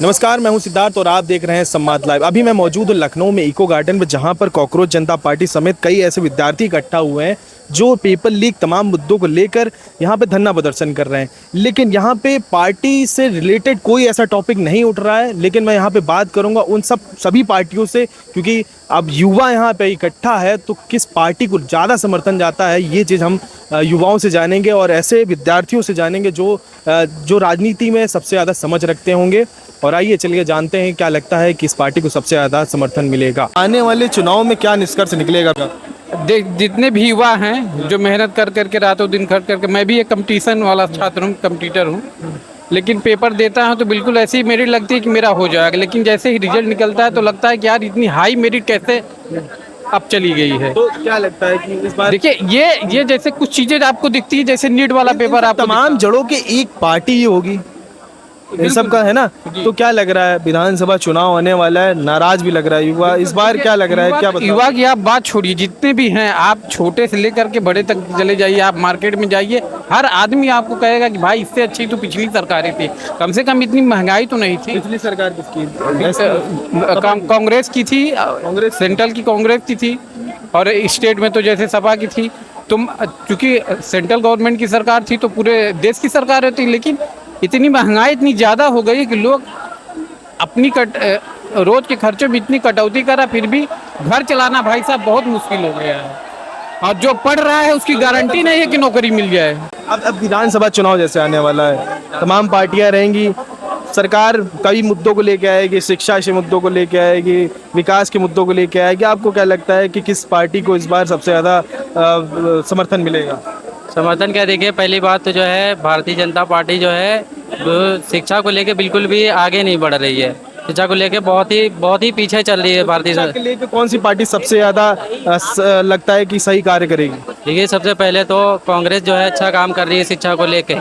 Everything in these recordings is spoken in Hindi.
नमस्कार, मैं हूं सिद्धार्थ और आप देख रहे हैं संवाद लाइव। अभी मैं मौजूद हूं लखनऊ में इको गार्डन में, जहां पर कॉकरोच जनता पार्टी समेत कई ऐसे विद्यार्थी इकट्ठा हुए हैं जो पेपर लीक तमाम मुद्दों को लेकर यहां पे धरना प्रदर्शन कर रहे हैं। लेकिन यहां पे पार्टी से रिलेटेड कोई ऐसा टॉपिक नहीं उठ रहा है। लेकिन मैं यहां पे बात करूंगा उन सभी पार्टियों से, क्योंकि अब युवा यहाँ पे इकट्ठा है तो किस पार्टी को ज़्यादा समर्थन जाता है, ये चीज़ हम युवाओं से जानेंगे और ऐसे विद्यार्थियों से जानेंगे जो राजनीति में सबसे ज़्यादा समझ रखते होंगे। और आइए चलिए जानते हैं क्या लगता है किस पार्टी को सबसे ज़्यादा समर्थन मिलेगा। आने वाले चुनाव में क्या निष्कर्ष निकलेगा? जितने भी युवा हैं जो मेहनत कर करके रातों दिन खट करके, मैं भी एक कंपटीशन वाला छात्र हूँ, कंपटीटर हूँ, लेकिन पेपर देता हूँ तो बिल्कुल ऐसी मेरी लगती है कि मेरा हो जाएगा। लेकिन जैसे ही रिजल्ट निकलता है तो लगता है कि यार इतनी हाई मेरिट कैसे अब चली गई है। तो क्या लगता है कि इस बार देखिए ये जैसे कुछ चीज़ें आपको दिखती है, जैसे नीट वाला पेपर आपको तमाम जड़ों के एक पार्टी ही होगी, ये सब का है ना। तो क्या लग रहा है, विधानसभा चुनाव आने वाला है, नाराज भी लग रहा है युवा, इस बार क्या लग रहा है, क्या बताओ? युवा की आप बात छोड़िए, जितने भी हैं आप छोटे से लेकर के बड़े तक चले जाइए, आप मार्केट में जाइए, हर आदमी आपको कहेगा कि भाई इससे अच्छी तो पिछली सरकारें थी, कम से कम इतनी महंगाई तो नहीं थी। पिछली सरकार किसकी? कांग्रेस की थी, कांग्रेस सेंट्रल की कांग्रेस की थी, और स्टेट में तो जैसे सपा की थी। तुम चूंकि सेंट्रल गवर्नमेंट की सरकार थी तो पूरे देश की सरकार रहती, लेकिन इतनी महंगाई इतनी ज़्यादा हो गई कि लोग अपनी रोज के खर्चों में इतनी कटौती करा, फिर भी घर चलाना भाई साहब बहुत मुश्किल हो गया है। और जो पढ़ रहा है उसकी गारंटी नहीं है कि नौकरी मिल जाए। अब विधानसभा चुनाव जैसे आने वाला है, तमाम पार्टियां रहेंगी, सरकार कई मुद्दों को लेके आएगी, शिक्षा के मुद्दों को लेके आएगी, विकास के मुद्दों को लेके आएगी। आपको क्या लगता है कि किस पार्टी को इस बार सबसे ज़्यादा समर्थन मिलेगा? समर्थन क्या, देखिए पहली बात तो जो है भारतीय जनता पार्टी जो है वो शिक्षा को लेके बिल्कुल भी आगे नहीं बढ़ रही है। शिक्षा को लेके बहुत ही पीछे चल रही है भारतीय शिक्षा के लेके कौन सी पार्टी सबसे ज़्यादा लगता है कि सही कार्य करेगी? देखिए सबसे पहले तो कांग्रेस जो है अच्छा काम कर रही है शिक्षा को लेके,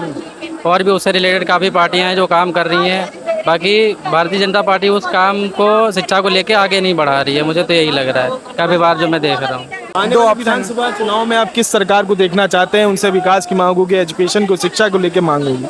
और भी उससे रिलेटेड काफ़ी पार्टियां हैं जो काम कर रही हैं। बाकी भारतीय जनता पार्टी उस काम को शिक्षा को लेके आगे नहीं बढ़ा रही है, मुझे तो यही लग रहा है काफ़ी बार जो मैं देख रहा हूँ। आने वाले विधानसभा चुनाव में आप किस सरकार को देखना चाहते हैं? उनसे विकास की मांग होगी, एजुकेशन को, शिक्षा को लेके मांग होगी,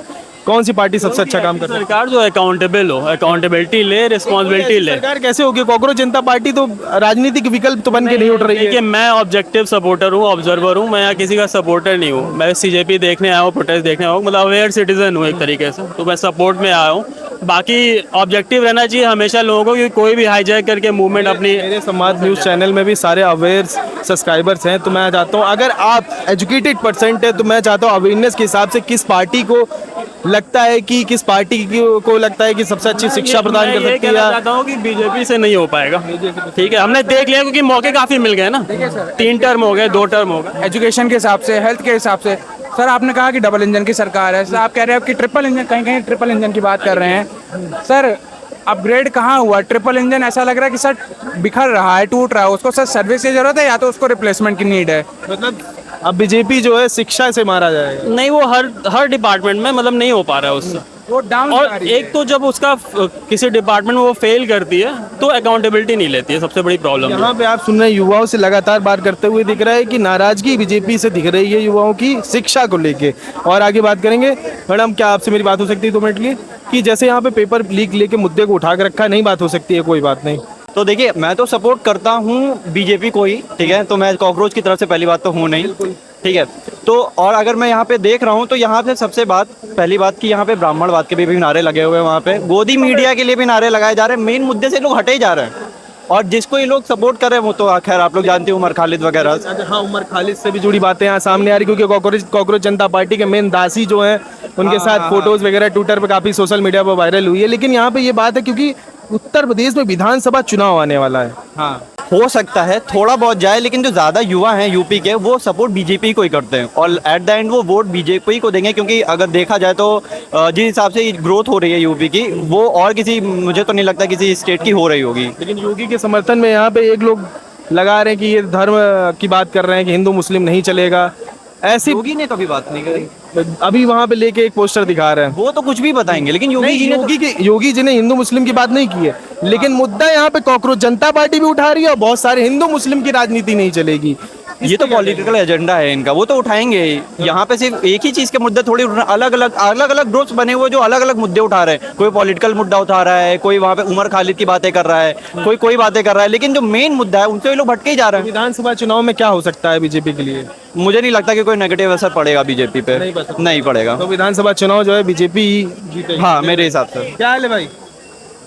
कौन सी पार्टी सबसे अच्छा काम कर रही है? सरकार जो अकाउंटेबल हो, अकाउंटेबिलिटी ले, रिस्पॉन्सिबिलिटी ले। सरकार कैसे होगी? कॉकरोच जनता पार्टी तो राजनीतिक विकल्प तो बन के नहीं उठ रही है। देखिए मैं ऑब्जेक्टिव सपोर्टर हूँ, ऑब्जर्वर हूँ, मैं यहाँ किसी का सपोर्टर नहीं हूँ। मैं सीजेपी देखने आया हूँ, प्रोटेस्ट देखने आया हूँ, मतलब अवेयर सिटीजन हूँ एक तरीके से, तो मैं सपोर्ट में आया हूँ। बाकी ऑब्जेक्टिव रहना चाहिए हमेशा लोगों को, कि कोई भी हाईजैक करके मूवमेंट अपनी। मेरे संवाद न्यूज़ चैनल में भी सारे अवेयर सब्सक्राइबर्स हैं, तो मैं चाहता हूँ अगर आप एजुकेटेड पर्सेंट है तो मैं चाहता हूँ अवेयरनेस के हिसाब से किस पार्टी को लगता है कि किस पार्टी को लगता है कि सबसे अच्छी शिक्षा प्रदान कर सकती है। मैं चाहता हूँ कि बीजेपी से नहीं हो पाएगा, ठीक है, हमने देख लिया क्योंकि मौके काफ़ी मिल गए ना, 3 टर्म हो गए, 2 टर्म हो गए। एजुकेशन के हिसाब से, हेल्थ के हिसाब से। सर आपने कहा कि डबल इंजन की सरकार है, सर आप कह रहे हैं कि ट्रिपल इंजन, कहीं कहीं ट्रिपल इंजन की बात कर रहे हैं। सर अपग्रेड कहाँ हुआ? ट्रिपल इंजन ऐसा लग रहा है कि सर बिखर रहा है, टूट रहा है, उसको सर सर्विस की जरूरत है या तो उसको रिप्लेसमेंट की नीड है। मतलब अब बीजेपी जो है शिक्षा से मारा जाएगा। नहीं, वो हर डिपार्टमेंट में मतलब नहीं हो पा रहा है उससे। वो डाउन और एक तो जब उसका किसी डिपार्टमेंट में वो फेल करती है तो अकाउंटेबिलिटी नहीं लेती है, सबसे बड़ी प्रॉब्लम है। यहाँ पे आप सुन रहे हैं युवाओं से लगातार बात करते हुए दिख रहा है कि नाराजगी बीजेपी से दिख रही है युवाओं की शिक्षा को लेके। और आगे बात करेंगे। मैडम क्या आपसे मेरी बात हो सकती है 2 मिनट के लिए? कि जैसे यहाँ पे पेपर लीक लेके मुद्दे को उठा कर रखा है, नहीं बात हो सकती है? कोई बात नहीं। तो देखिए मैं तो सपोर्ट करता हूँ बीजेपी को ही, ठीक है, तो मैं कॉकरोच की तरफ से पहली बात तो हूँ नहीं, ठीक है। तो और अगर मैं यहाँ पे देख रहा हूँ तो यहाँ पे सबसे पहली बात कि यहाँ पे ब्राह्मणवाद के भी नारे लगे हुए हैं, वहाँ पे गोदी मीडिया के लिए भी नारे लगाए जा रहे हैं, मेन मुद्दे से लोग हटे ही जा रहे हैं। और जिसको ये लोग सपोर्ट कर रहे हैं वो तो खैर आप लोग जानते हो, उमर खालिद वगैरह। अच्छा हाँ, उमर खालिद से भी जुड़ी बातें यहाँ सामने आ रही, क्योंकि कॉकरोच जनता पार्टी के मेन दासी जो हैं उनके साथ फोटोज वगैरह ट्विटर पे काफ़ी सोशल मीडिया पर वायरल हुई है। लेकिन यहाँ पे ये बात है क्योंकि उत्तर प्रदेश में विधानसभा चुनाव आने वाला है। हाँ, हो सकता है थोड़ा बहुत जाए, लेकिन जो ज़्यादा युवा हैं यूपी के वो सपोर्ट बीजेपी को ही करते हैं और एट द एंड वो वोट बीजेपी को देंगे। क्योंकि अगर देखा जाए तो जिस हिसाब से ग्रोथ हो रही है यूपी की, वो और किसी, मुझे तो नहीं लगता किसी स्टेट की हो रही होगी। लेकिन योगी के समर्थन में यहाँ पे एक लोग लगा रहे हैं कि ये धर्म की बात कर रहे हैं कि हिंदू मुस्लिम नहीं चलेगा। ऐसी योगी ने कभी बात नहीं करी, अभी वहाँ पे लेके एक पोस्टर दिखा रहे हैं। वो तो कुछ भी बताएंगे, लेकिन योगी जी ने हिंदू मुस्लिम की बात नहीं की है। लेकिन मुद्दा यहाँ पे कॉकरोच जनता पार्टी भी उठा रही है और बहुत सारे हिंदू मुस्लिम की राजनीति नहीं चलेगी। ये तो पॉलिटिकल एजेंडा है इनका, वो तो उठाएंगे ही। यहाँ पे सिर्फ एक ही चीज़ के मुद्दे थोड़ी अलग अलग ग्रुप्स बने हुए जो अलग अलग मुद्दे उठा रहे हैं। कोई पॉलिटिकल मुद्दा उठा रहा है, कोई वहाँ पे उमर खालिद की बातें कर रहा है, कोई बातें कर रहा है, लेकिन जो मेन मुद्दा है उनसे ये लोग भटके ही जा रहे हैं। विधानसभा चुनाव में क्या हो सकता है बीजेपी के लिए? मुझे नहीं लगता कि कोई नेगेटिव असर पड़ेगा बीजेपी पे, नहीं पड़ेगा। तो विधानसभा चुनाव जो है बीजेपी जीतेगी। हाँ, मेरे हिसाब से। क्या हाल है भाई?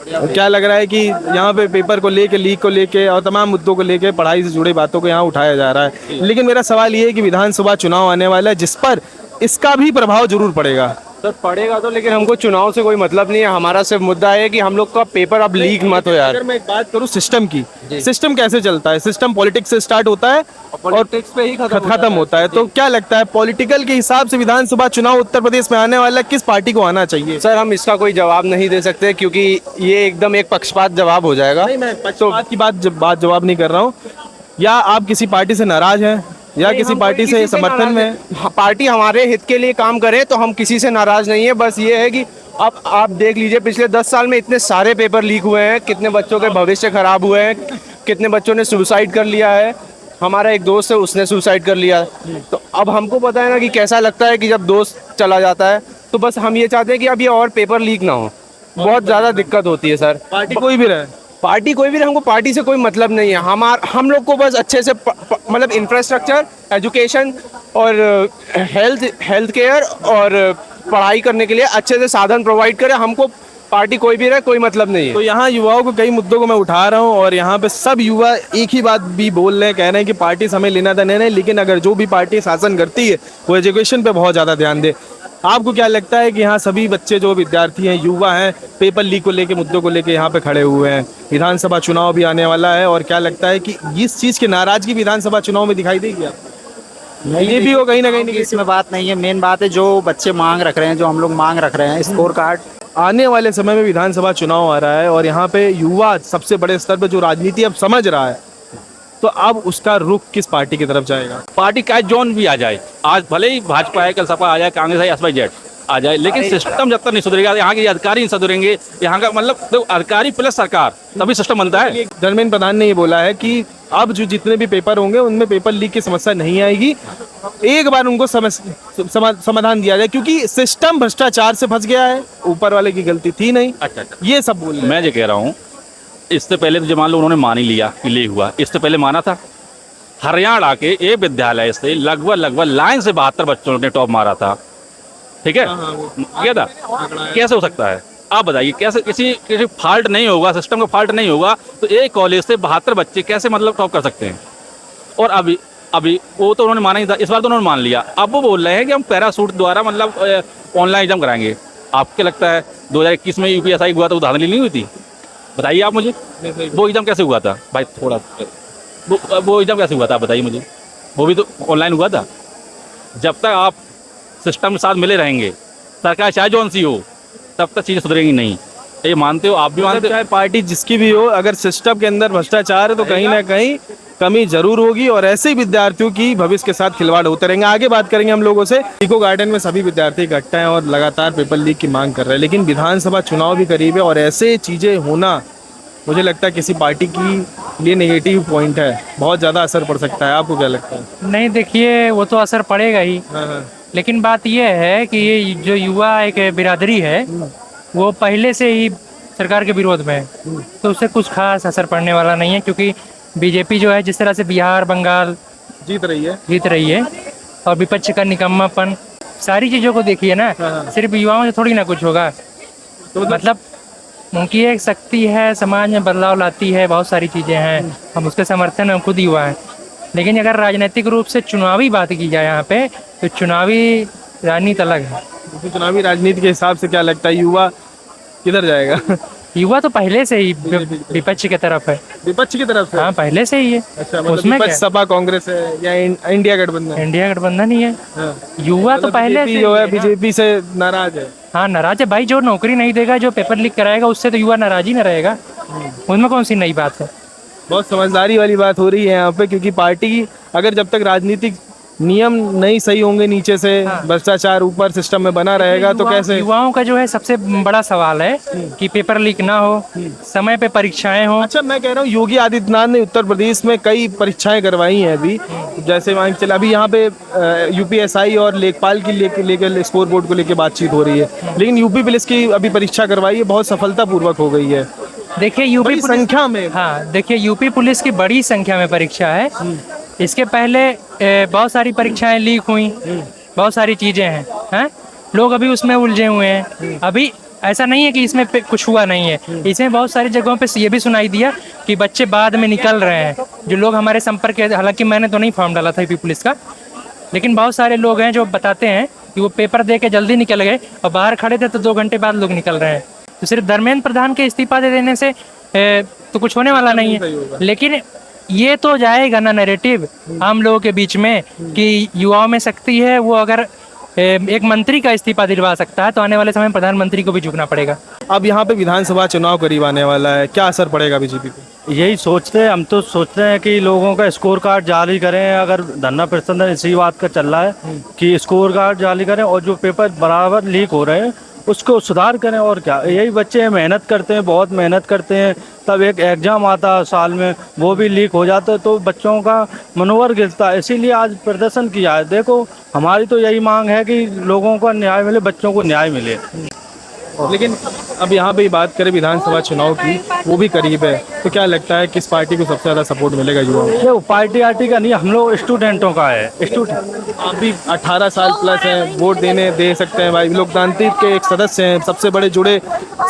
क्या लग रहा है कि यहाँ पे पेपर को लेके, लीक को लेके और तमाम मुद्दों को लेके, पढ़ाई से जुड़े बातों को यहाँ उठाया जा रहा है, लेकिन मेरा सवाल ये है कि विधानसभा चुनाव आने वाला है जिस पर इसका भी प्रभाव जरूर पड़ेगा। सर पड़ेगा तो, लेकिन हमको चुनाव से कोई मतलब नहीं है। हमारा सिर्फ मुद्दा है कि हम लोग का पेपर अब लीक मत हो यार। अगर मैं एक बात करूँ सिस्टम की, सिस्टम कैसे चलता है? सिस्टम पॉलिटिक्स से स्टार्ट होता है और पॉलिटिक्स पे ही खत्म होता है। तो क्या लगता है पॉलिटिकल के हिसाब से विधानसभा चुनाव उत्तर प्रदेश में आने वाला किस पार्टी को आना चाहिए? सर हम इसका कोई जवाब नहीं दे सकते क्योंकि ये एकदम एक पक्षपात जवाब हो जाएगा। नहीं, मैं पक्षपात की बात जवाब नहीं कर रहा हूँ। या आप किसी पार्टी से नाराज हैं या किसी पार्टी से समर्थन में? पार्टी हमारे हित के लिए काम करे तो हम किसी से नाराज नहीं है। बस ये है कि अब आप देख लीजिए पिछले 10 साल में इतने सारे पेपर लीक हुए हैं, कितने बच्चों के भविष्य खराब हुए हैं, कितने बच्चों ने सुसाइड कर लिया है। हमारा एक दोस्त है, उसने सुसाइड कर लिया। तो अब हमको पता है ना कि कैसा लगता है कि जब दोस्त चला जाता है। तो बस हम ये चाहते हैं कि अब ये और पेपर लीक ना हो। बहुत ज़्यादा दिक्कत होती है सर। पार्टी कोई भी रहे, पार्टी कोई भी रहे, हमको पार्टी से कोई मतलब नहीं है। हम लोग को बस अच्छे से मतलब इंफ्रास्ट्रक्चर, एजुकेशन और हेल्थ केयर और पढ़ाई करने के लिए अच्छे से साधन प्रोवाइड करे। हमको पार्टी कोई भी रहे, कोई मतलब नहीं है। तो यहाँ युवाओं को कई मुद्दों को मैं उठा रहा हूँ और यहाँ पे सब युवा एक ही बात भी बोल रहे हैं, कह रहे हैं कि पार्टी से हमें लेना देना नहीं, लेकिन अगर जो भी पार्टी शासन करती है वो एजुकेशन पे बहुत ज़्यादा ध्यान दे। आपको क्या लगता है कि यहाँ सभी बच्चे जो विद्यार्थी हैं, युवा हैं, पेपर लीक को लेके, मुद्दों को लेके यहाँ पे खड़े हुए हैं? विधानसभा चुनाव भी आने वाला है और क्या लगता है कि इस चीज़ की नाराजगी विधानसभा चुनाव में दिखाई देगी आपको? ये भी हो कहीं ना कहीं इसमें बात नहीं है। मेन बात है जो बच्चे मांग रख रहे हैं, जो हम लोग मांग रख रहे हैं, स्कोर कार्ड। आने वाले समय में विधानसभा चुनाव आ रहा है और यहाँ पे युवा सबसे बड़े स्तर पर जो राजनीति अब समझ रहा है, तो अब उसका रुख किस पार्टी की तरफ जाएगा? पार्टी का जोन भी आ जाए, आज भले ही भाजपा है, कल सपा आ जाए, कांग्रेस है, SYZ आ जाए, लेकिन सिस्टम जब तक नहीं सुधरेगा, यहाँ के अधिकारी नहीं सुधरेंगे, यहाँ का मतलब तो अधिकारी प्लस सरकार, तभी सिस्टम बनता है। धर्मेंद्र प्रधान ने ये बोला है कि अब जो जितने भी पेपर होंगे उनमें पेपर लीक की समस्या नहीं आएगी, एक बार उनको समाधान दिया जाए क्योंकि सिस्टम भ्रष्टाचार से फंस गया है, ऊपर वाले की गलती थी नहीं। अच्छा, ये सब बोल रहे हैं। मैं ये कह रहा हूँ, इससे पहले तो जो मान लो उन्होंने मान ही लिया कि लीक हुआ, इससे पहले माना था। हरियाणा के एक विद्यालय से लगभग लाइन से 72 बच्चों ने टॉप मारा था, ठीक है? क्या था? कैसे हो सकता है आप बताइए? कैसे किसी फॉल्ट नहीं होगा, सिस्टम का फॉल्ट नहीं होगा तो एक कॉलेज से 72 बच्चे कैसे मतलब टॉप कर सकते हैं? और अभी वो तो उन्होंने माना ही था, इस बार तो उन्होंने मान लिया। अब वो बोल रहे हैं कि हम पैराशूट द्वारा मतलब ऑनलाइन एग्जाम कराएंगे। आपको लगता है 2021 में UPSI हुआ था, वो धांधली नहीं हुई थी? बताइए आप मुझे, वो एग्जाम कैसे हुआ था भाई? थोड़ा वो एग्जाम कैसे हुआ था आप बताइए मुझे? वो भी तो ऑनलाइन हुआ था। जब तक आप सिस्टम के साथ मिले रहेंगे, सरकार चाहे जौन सी हो, तब तक चीज़ें सुधरेंगी नहीं। ये मानते हो? आप भी मानते हो? चाहे पार्टी जिसकी भी हो, अगर सिस्टम के अंदर भ्रष्टाचार है तो कहीं ना कहीं कमी जरूर होगी और ऐसे ही विद्यार्थियों की भविष्य के साथ खिलवाड़ होते रहेंगे। आगे बात करेंगे हम लोगों से। इको गार्डन में सभी विद्यार्थी इकट्ठा हैं और लगातार पेपर लीक की मांग कर रहे हैं, लेकिन विधानसभा चुनाव भी करीब है और ऐसे चीज़ें होना मुझे लगता है किसी पार्टी की लिए नेगेटिव पॉइंट है, बहुत ज़्यादा असर पड़ सकता है। आपको क्या लगता है? नहीं, देखिए वो तो असर पड़ेगा ही, लेकिन बात यह है कि ये जो युवा एक बिरादरी है वो पहले से ही सरकार के विरोध में है, तो उससे कुछ खास असर पड़ने वाला नहीं है क्योंकि बीजेपी जो है जिस तरह से बिहार बंगाल जीत रही है और विपक्ष का निकम्मापन, सारी चीज़ों को देखिए ना, सिर्फ युवाओं से थोड़ी ना कुछ होगा। तो मतलब उनकी एक शक्ति है, समाज में बदलाव लाती है, बहुत सारी चीज़ें हैं, हम उसके समर्थन में खुद युवा हैं। लेकिन अगर राजनीतिक रूप से चुनावी बात की जाए यहाँ पे, तो चुनावी राजनीति अलग है। तो चुनावी राजनीति के हिसाब से क्या लगता है युवा किधर जाएगा? युवा तो पहले से ही विपक्ष की तरफ है। विपक्ष की तरफ से? हाँ, पहले से ही है। अच्छा, उसमें विपक्ष सपा कांग्रेस है या इंडिया गठबंधन? इंडिया गठबंधन ही है। युवा तो पहले से जो है बीजेपी से नाराज है। हाँ, नाराज है भाई। जो नौकरी नहीं देगा, जो पेपर लीक कराएगा, उससे तो युवा नाराज ही न रहेगा। उसमें कौन सी नई बात है? बहुत समझदारी वाली बात हो रही है यहाँ पे, क्योंकि पार्टी अगर जब तक राजनीतिक नियम नहीं सही होंगे नीचे से, भ्रष्टाचार ऊपर सिस्टम में बना रहेगा तो कैसे? युवाओं का जो है सबसे बड़ा सवाल है कि पेपर लीक ना हो, समय पे परीक्षाएं हो। अच्छा, मैं कह रहा हूँ योगी आदित्यनाथ ने उत्तर प्रदेश में कई परीक्षाएं करवाई हैं अभी, जैसे मान के चले अभी यहाँ पे यूपीएसआई और लेखपाल की लेकर स्कोर बोर्ड को लेकर बातचीत हो रही है, लेकिन यूपी पुलिस की अभी परीक्षा करवाई है, बहुत सफलतापूर्वक हो गई है। देखिए यूपी बड़ी संख्या में, हाँ देखिए यूपी पुलिस की बड़ी संख्या में परीक्षा है। इसके पहले बहुत सारी परीक्षाएं लीक हुई, बहुत सारी चीजें हैं, लोग अभी उसमें उलझे हुए हैं। अभी ऐसा नहीं है कि इसमें कुछ हुआ नहीं है, इसमें बहुत सारी जगहों पे ये भी सुनाई दिया कि बच्चे बाद में निकल रहे हैं। जो लोग हमारे संपर्क के, हालांकि मैंने तो नहीं फॉर्म डाला था यूपी पुलिस का, लेकिन बहुत सारे लोग हैं जो बताते हैं कि वो पेपर दे के जल्दी निकल गए और बाहर खड़े थे तो 2 घंटे बाद लोग निकल रहे हैं। तो सिर्फ धर्मेंद्र प्रधान के इस्तीफा दे देने से तो कुछ होने वाला नहीं है, लेकिन ये तो जाएगा ना नैरेटिव आम लोगों के बीच में कि युवाओं में शक्ति है। वो अगर एक मंत्री का इस्तीफा दिलवा सकता है तो आने वाले समय में प्रधानमंत्री को भी झुकना पड़ेगा। अब यहाँ पे विधानसभा चुनाव करीब आने वाला है, क्या असर पड़ेगा बीजेपी पे? यही सोचते हैं हम, तो सोचते हैं कि लोगों का स्कोर कार्ड जारी करें। अगर धरना प्रदर्शन इसी बात का चल रहा है कि स्कोर कार्ड जारी करें और जो पेपर बराबर लीक हो रहे हैं उसको सुधार करें। और क्या, यही बच्चे मेहनत करते हैं, बहुत मेहनत करते हैं, तब एक एग्ज़ाम आता है साल में, वो भी लीक हो जाता है तो बच्चों का मनोबल गिरता है। इसीलिए आज प्रदर्शन किया है। देखो, हमारी तो यही मांग है कि लोगों को न्याय मिले, बच्चों को न्याय मिले। लेकिन अब यहाँ पे बात करें विधानसभा चुनाव की, वो भी करीब है, तो क्या लगता है किस पार्टी को सबसे ज़्यादा सपोर्ट मिलेगा युवाओं को? देखो, पार्टी आर्टी का नहीं, हम लोग स्टूडेंटों का है। स्टूडेंट आप भी 18 साल प्लस हैं, वोट दे सकते हैं भाई, लोकतांत्रिक के एक सदस्य हैं, सबसे बड़े जुड़े,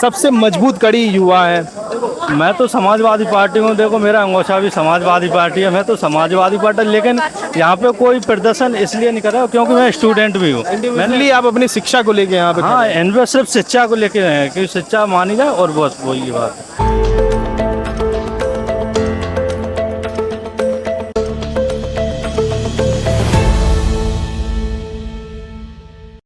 सबसे मजबूत कड़ी युवा है। मैं तो समाजवादी पार्टी हूँ। देखो, मेरा अंगोछा भी समाजवादी पार्टी है, मैं तो समाजवादी पार्टी, लेकिन यहाँ पे कोई प्रदर्शन इसलिए नहीं कर रहा क्योंकि मैं स्टूडेंट भी हूँ। मैंने आप अपनी शिक्षा को लेके यहाँ पे? हाँ, सिर्फ शिक्षा को लेके हैं कि शिक्षा मानी जाए और बस वही बात है।